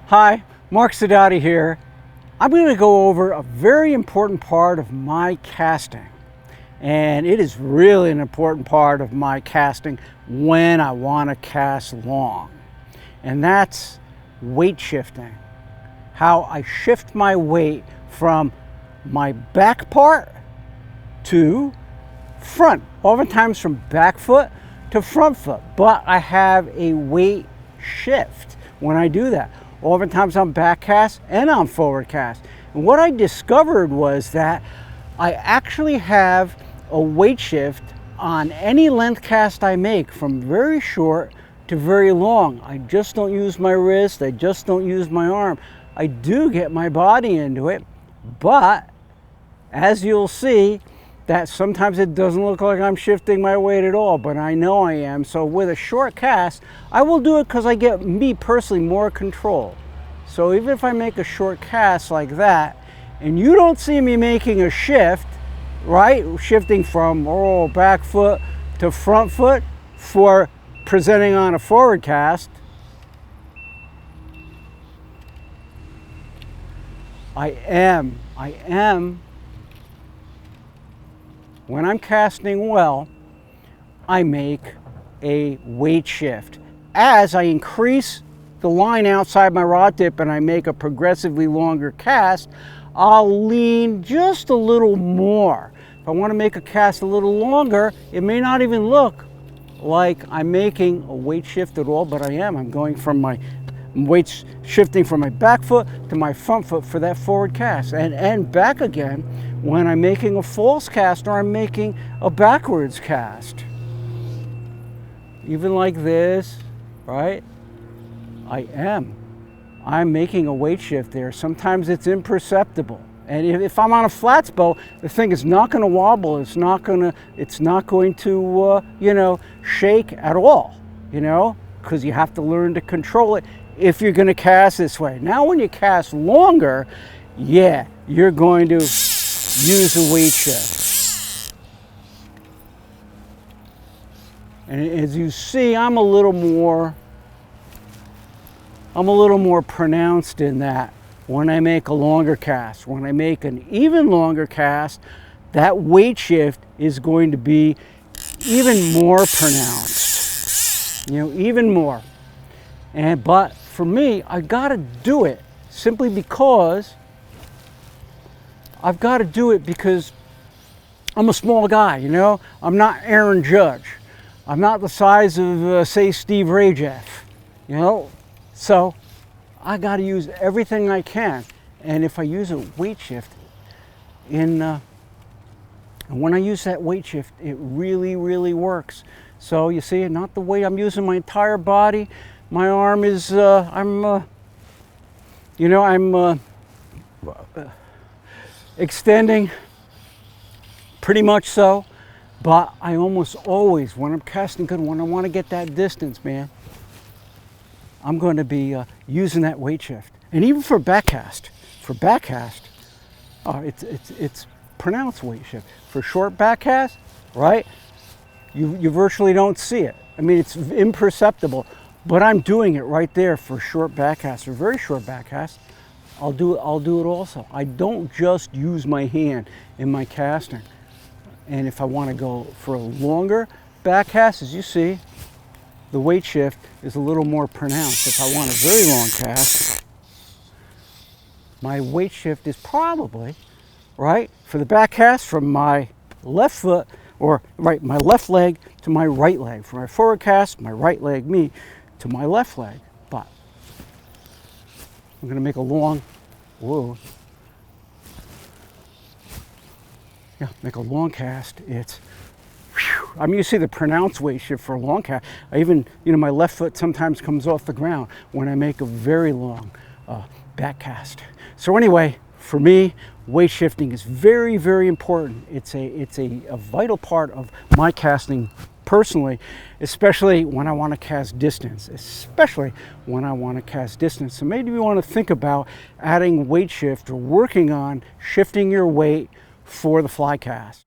Hi, Mark Sadati here. I'm going to go over a very important part of my casting. And it is really an important part of my casting when I want to cast long. And that's weight shifting. How I shift my weight from my back part to front. Oftentimes from back foot to front foot. But I have a weight shift when I do that. Oftentimes I'm back cast and I'm forward cast. And what I discovered was that I actually have a weight shift on any length cast I make, from very short to very long. I just don't use my wrist, I just don't use my arm. I do get my body into it, but as you'll see, that sometimes it doesn't look like I'm shifting my weight at all, but I know I am. So with a short cast, I will do it because I get, me personally, more control. So even if I make a short cast like that, and you don't see me making a shift, right? Shifting from back foot to front foot for presenting on a forward cast, I am, when I'm casting well, I make a weight shift. As I increase the line outside my rod tip and I make a progressively longer cast, I'll lean just a little more. If I want to make a cast a little longer, it may not even look like I'm making a weight shift at all, but I am. I'm going from my weights shifting from my back foot to my front foot for that forward cast, and back again when I'm making a false cast or I'm making a backwards cast. Even like this, right? I'm making a weight shift there. Sometimes it's imperceptible. And if I'm on a flats bow, the thing is not going to wobble. It's not going to, shake at all, because you have to learn to control it if you're going to cast this way. Now, when you cast longer, yeah, you're going to use a weight shift. And as you see, I'm a little more pronounced in that when I make a longer cast. When I make an even longer cast, that weight shift is going to be even more pronounced, even more. But for me, I gotta do it simply because I'm a small guy, I'm not Aaron Judge. I'm not the size of, say, Steve Rajeff, So I got to use everything I can. And if I use a weight shift, when I use that weight shift, it really, really works. So you see, not the way I'm using my entire body. My arm is, I'm extending, pretty much so. But I almost always, when I'm casting good, when I want to get that distance, man, I'm going to be using that weight shift. And even for backcast, it's pronounced weight shift. For short backcast, right, you virtually don't see it. I mean, it's imperceptible, but I'm doing it right there for short backcast or very short backcast. I'll do it also. I don't just use my hand in my casting. And if I want to go for a longer backcast, as you see, the weight shift is a little more pronounced. If I want a very long cast, my weight shift is probably, right, for the back cast from my left foot, or right, my left leg to my right leg. For my forward cast, my right leg, me, to my left leg. But I'm going to make a long, make a long cast. It's, I mean, you see the pronounced weight shift for a long cast. I even, my left foot sometimes comes off the ground when I make a very long back cast. So anyway, for me, weight shifting is very, very important. It's a vital part of my casting personally, especially when I want to cast distance, So maybe you want to think about adding weight shift or working on shifting your weight for the fly cast.